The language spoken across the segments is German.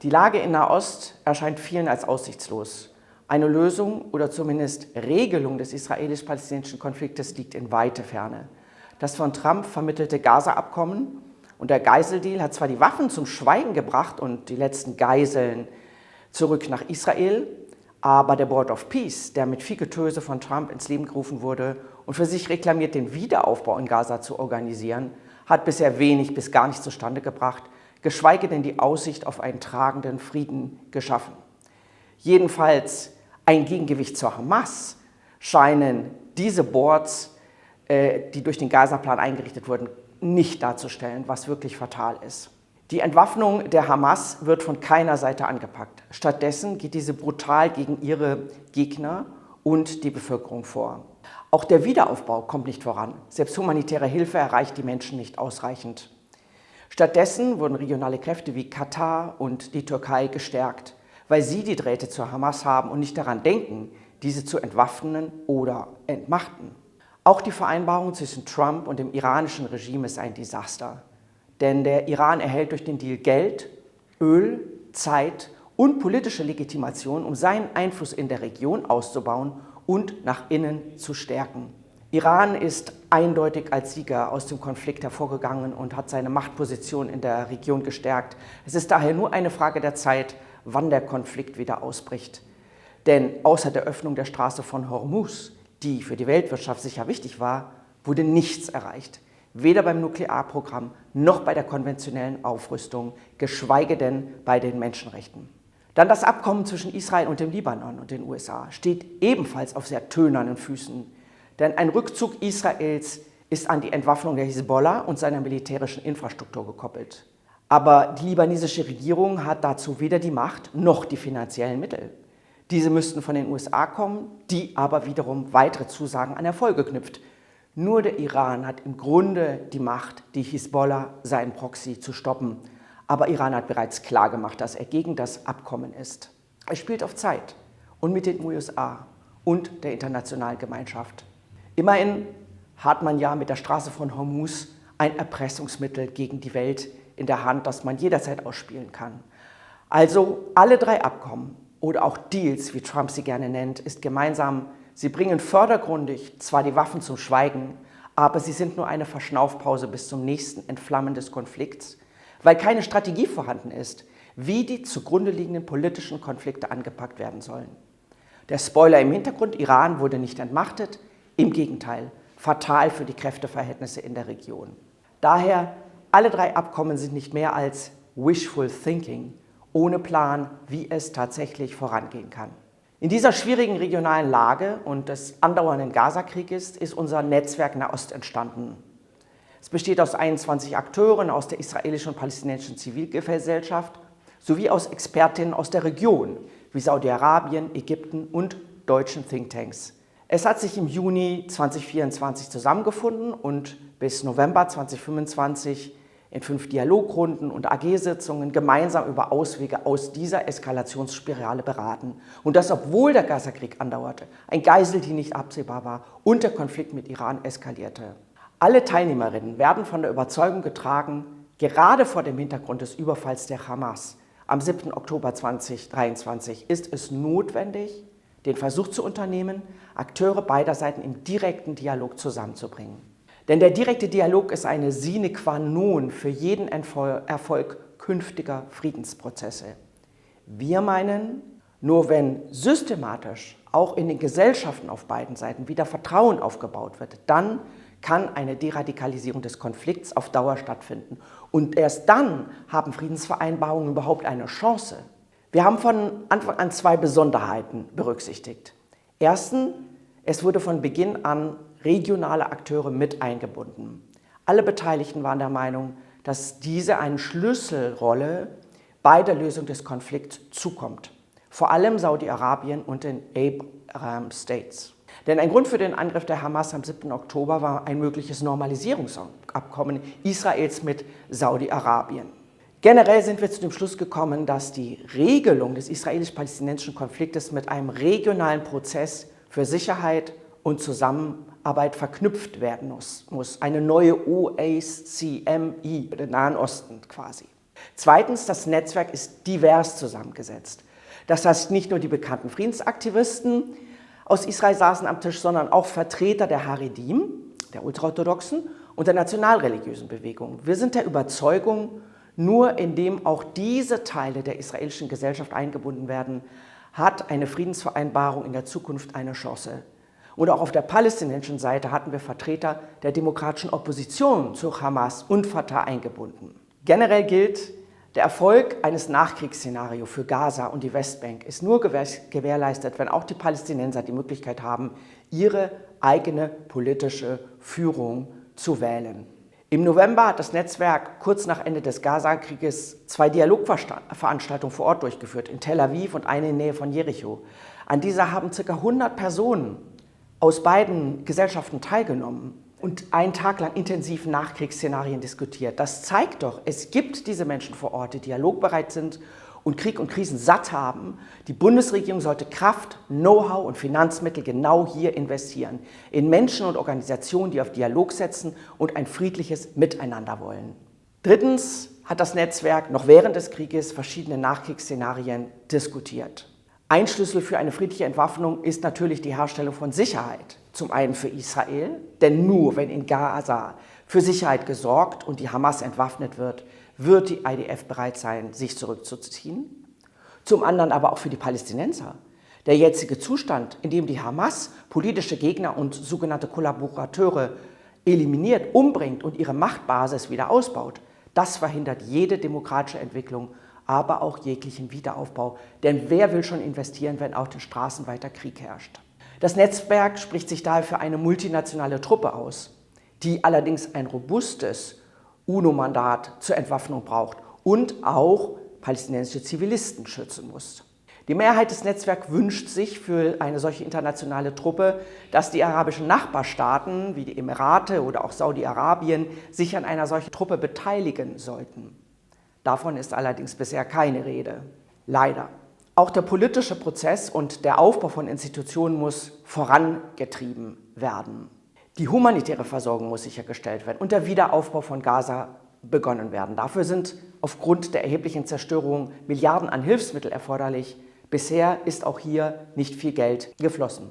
Die Lage in Nahost erscheint vielen als aussichtslos. Eine Lösung oder zumindest Regelung des israelisch-palästinensischen Konfliktes liegt in weite Ferne. Das von Trump vermittelte Gaza-Abkommen und der Geiseldeal hat zwar die Waffen zum Schweigen gebracht und die letzten Geiseln zurück nach Israel, aber der Board of Peace, der mit viel Getöse von Trump ins Leben gerufen wurde und für sich reklamiert, den Wiederaufbau in Gaza zu organisieren, hat bisher wenig bis gar nicht zustande gebracht, geschweige denn die Aussicht auf einen tragenden Frieden geschaffen. Jedenfalls ein Gegengewicht zur Hamas scheinen diese Boards, die durch den Gaza-Plan eingerichtet wurden, nicht darzustellen, was wirklich fatal ist. Die Entwaffnung der Hamas wird von keiner Seite angepackt. Stattdessen geht diese brutal gegen ihre Gegner und die Bevölkerung vor. Auch der Wiederaufbau kommt nicht voran. Selbst humanitäre Hilfe erreicht die Menschen nicht ausreichend. Stattdessen wurden regionale Kräfte wie Katar und die Türkei gestärkt, weil sie die Drähte zur Hamas haben und nicht daran denken, diese zu entwaffnen oder entmachten. Auch die Vereinbarung zwischen Trump und dem iranischen Regime ist ein Desaster. Denn der Iran erhält durch den Deal Geld, Öl, Zeit und politische Legitimation, um seinen Einfluss in der Region auszubauen und nach innen zu stärken. Iran ist eindeutig als Sieger aus dem Konflikt hervorgegangen und hat seine Machtposition in der Region gestärkt. Es ist daher nur eine Frage der Zeit, wann der Konflikt wieder ausbricht. Denn außer der Öffnung der Straße von Hormuz, die für die Weltwirtschaft sicher wichtig war, wurde nichts erreicht. Weder beim Nuklearprogramm noch bei der konventionellen Aufrüstung, geschweige denn bei den Menschenrechten. Dann das Abkommen zwischen Israel und dem Libanon und den USA steht ebenfalls auf sehr tönernen Füßen. Denn ein Rückzug Israels ist an die Entwaffnung der Hisbollah und seiner militärischen Infrastruktur gekoppelt. Aber die libanesische Regierung hat dazu weder die Macht noch die finanziellen Mittel. Diese müssten von den USA kommen, die aber wiederum weitere Zusagen an Erfolge knüpft. Nur der Iran hat im Grunde die Macht, die Hisbollah, seinen Proxy, zu stoppen. Aber Iran hat bereits klargemacht, dass er gegen das Abkommen ist. Er spielt auf Zeit und mit den USA und der internationalen Gemeinschaft. Immerhin hat man ja mit der Straße von Hormuz ein Erpressungsmittel gegen die Welt in der Hand, das man jederzeit ausspielen kann. Also alle drei Abkommen oder auch Deals, wie Trump sie gerne nennt, ist gemeinsam, sie bringen vordergründig zwar die Waffen zum Schweigen, aber sie sind nur eine Verschnaufpause bis zum nächsten Entflammen des Konflikts, weil keine Strategie vorhanden ist, wie die zugrunde liegenden politischen Konflikte angepackt werden sollen. Der Spoiler im Hintergrund, Iran wurde nicht entmachtet, im Gegenteil, fatal für die Kräfteverhältnisse in der Region. Daher, alle drei Abkommen sind nicht mehr als wishful thinking, ohne Plan, wie es tatsächlich vorangehen kann. In dieser schwierigen regionalen Lage und des andauernden Gazakrieges ist unser Netzwerk Nahost entstanden. Es besteht aus 21 Akteuren aus der israelischen und palästinensischen Zivilgesellschaft sowie aus Expertinnen aus der Region, wie Saudi-Arabien, Ägypten und deutschen Thinktanks. Es hat sich im Juni 2024 zusammengefunden und bis November 2025 in 5 Dialogrunden und AG-Sitzungen gemeinsam über Auswege aus dieser Eskalationsspirale beraten. Und das, obwohl der Gazakrieg andauerte, ein Geiseldeal nicht absehbar war und der Konflikt mit Iran eskalierte. Alle Teilnehmerinnen werden von der Überzeugung getragen, gerade vor dem Hintergrund des Überfalls der Hamas am 7. Oktober 2023 ist es notwendig, den Versuch zu unternehmen, Akteure beider Seiten im direkten Dialog zusammenzubringen. Denn der direkte Dialog ist eine sine qua non für jeden Erfolg künftiger Friedensprozesse. Wir meinen, nur wenn systematisch auch in den Gesellschaften auf beiden Seiten wieder Vertrauen aufgebaut wird, dann kann eine Deradikalisierung des Konflikts auf Dauer stattfinden. Und erst dann haben Friedensvereinbarungen überhaupt eine Chance. Wir haben von Anfang an 2 Besonderheiten berücksichtigt. Erstens, es wurde von Beginn an regionale Akteure mit eingebunden. Alle Beteiligten waren der Meinung, dass diese eine Schlüsselrolle bei der Lösung des Konflikts zukommt. Vor allem Saudi-Arabien und den Arab States. Denn ein Grund für den Angriff der Hamas am 7. Oktober war ein mögliches Normalisierungsabkommen Israels mit Saudi-Arabien. Generell sind wir zu dem Schluss gekommen, dass die Regelung des israelisch-palästinensischen Konfliktes mit einem regionalen Prozess für Sicherheit und Zusammenarbeit verknüpft werden muss. Eine neue OACMI, den Nahen Osten quasi. Zweitens, das Netzwerk ist divers zusammengesetzt. Das heißt, nicht nur die bekannten Friedensaktivisten aus Israel saßen am Tisch, sondern auch Vertreter der Haredim, der ultraorthodoxen und der nationalreligiösen Bewegung. Wir sind der Überzeugung, nur indem auch diese Teile der israelischen Gesellschaft eingebunden werden, hat eine Friedensvereinbarung in der Zukunft eine Chance. Und auch auf der palästinensischen Seite hatten wir Vertreter der demokratischen Opposition zu Hamas und Fatah eingebunden. Generell gilt, der Erfolg eines Nachkriegsszenarios für Gaza und die Westbank ist nur gewährleistet, wenn auch die Palästinenser die Möglichkeit haben, ihre eigene politische Führung zu wählen. Im November hat das Netzwerk kurz nach Ende des Gaza-Krieges 2 Dialogveranstaltungen vor Ort durchgeführt, in Tel Aviv und eine in der Nähe von Jericho. An dieser haben ca. 100 Personen aus beiden Gesellschaften teilgenommen und einen Tag lang intensiv Nachkriegsszenarien diskutiert. Das zeigt doch, es gibt diese Menschen vor Ort, die dialogbereit sind und Krieg und Krisen satt haben. Die Bundesregierung sollte Kraft, Know-how und Finanzmittel genau hier investieren. In Menschen und Organisationen, die auf Dialog setzen und ein friedliches Miteinander wollen. Drittens hat das Netzwerk noch während des Krieges verschiedene Nachkriegsszenarien diskutiert. Ein Schlüssel für eine friedliche Entwaffnung ist natürlich die Herstellung von Sicherheit. Zum einen für Israel, denn nur wenn in Gaza für Sicherheit gesorgt und die Hamas entwaffnet wird, wird die IDF bereit sein, sich zurückzuziehen. Zum anderen aber auch für die Palästinenser. Der jetzige Zustand, in dem die Hamas politische Gegner und sogenannte Kollaborateure eliminiert, umbringt und ihre Machtbasis wieder ausbaut, das verhindert jede demokratische Entwicklung, aber auch jeglichen Wiederaufbau. Denn wer will schon investieren, wenn auf den Straßen weiter Krieg herrscht? Das Netzwerk spricht sich daher für eine multinationale Truppe aus, die allerdings ein robustes UNO-Mandat zur Entwaffnung braucht und auch palästinensische Zivilisten schützen muss. Die Mehrheit des Netzwerks wünscht sich für eine solche internationale Truppe, dass die arabischen Nachbarstaaten wie die Emirate oder auch Saudi-Arabien sich an einer solchen Truppe beteiligen sollten. Davon ist allerdings bisher keine Rede. Leider. Auch der politische Prozess und der Aufbau von Institutionen muss vorangetrieben werden. Die humanitäre Versorgung muss sichergestellt werden und der Wiederaufbau von Gaza begonnen werden. Dafür sind aufgrund der erheblichen Zerstörung Milliarden an Hilfsmitteln erforderlich. Bisher ist auch hier nicht viel Geld geflossen.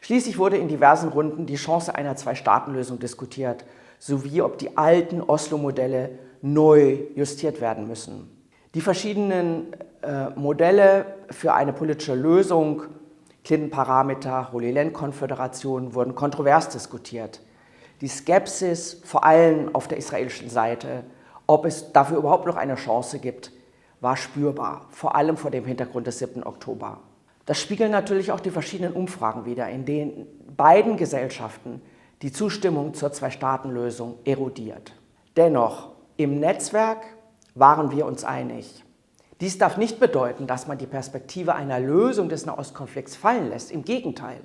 Schließlich wurde in diversen Runden die Chance einer Zwei-Staaten-Lösung diskutiert, sowie ob die alten Oslo-Modelle neu justiert werden müssen. Die verschiedenen Modelle für eine politische Lösung, Clinton-Parameter, Holy Land-Konföderation, wurden kontrovers diskutiert. Die Skepsis, vor allem auf der israelischen Seite, ob es dafür überhaupt noch eine Chance gibt, war spürbar, vor allem vor dem Hintergrund des 7. Oktober. Das spiegeln natürlich auch die verschiedenen Umfragen wider, in denen beiden Gesellschaften die Zustimmung zur Zwei-Staaten-Lösung erodiert. Dennoch, im Netzwerk waren wir uns einig. Dies darf nicht bedeuten, dass man die Perspektive einer Lösung des Nahostkonflikts fallen lässt. Im Gegenteil.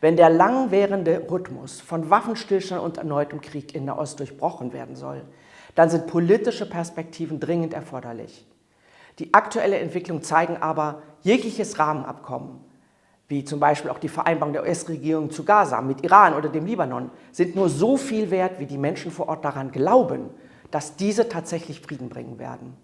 Wenn der langwährende Rhythmus von Waffenstillstand und erneutem Krieg in Nahost durchbrochen werden soll, dann sind politische Perspektiven dringend erforderlich. Die aktuelle Entwicklung zeigen aber, jegliches Rahmenabkommen, wie zum Beispiel auch die Vereinbarung der US-Regierung zu Gaza mit Iran oder dem Libanon, sind nur so viel wert, wie die Menschen vor Ort daran glauben, dass diese tatsächlich Frieden bringen werden.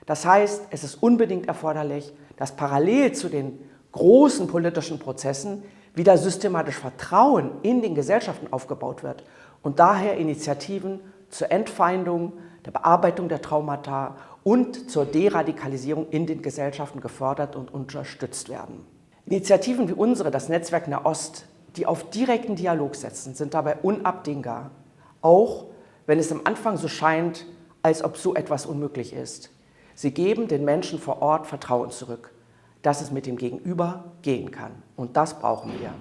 Das heißt, es ist unbedingt erforderlich, dass parallel zu den großen politischen Prozessen wieder systematisch Vertrauen in den Gesellschaften aufgebaut wird und daher Initiativen zur Entfeindung, der Bearbeitung der Traumata und zur Deradikalisierung in den Gesellschaften gefördert und unterstützt werden. Initiativen wie unsere, das Netzwerk Nahost, die auf direkten Dialog setzen, sind dabei unabdingbar, auch wenn es am Anfang so scheint, als ob so etwas unmöglich ist. Sie geben den Menschen vor Ort Vertrauen zurück, dass es mit dem Gegenüber gehen kann. Und das brauchen wir.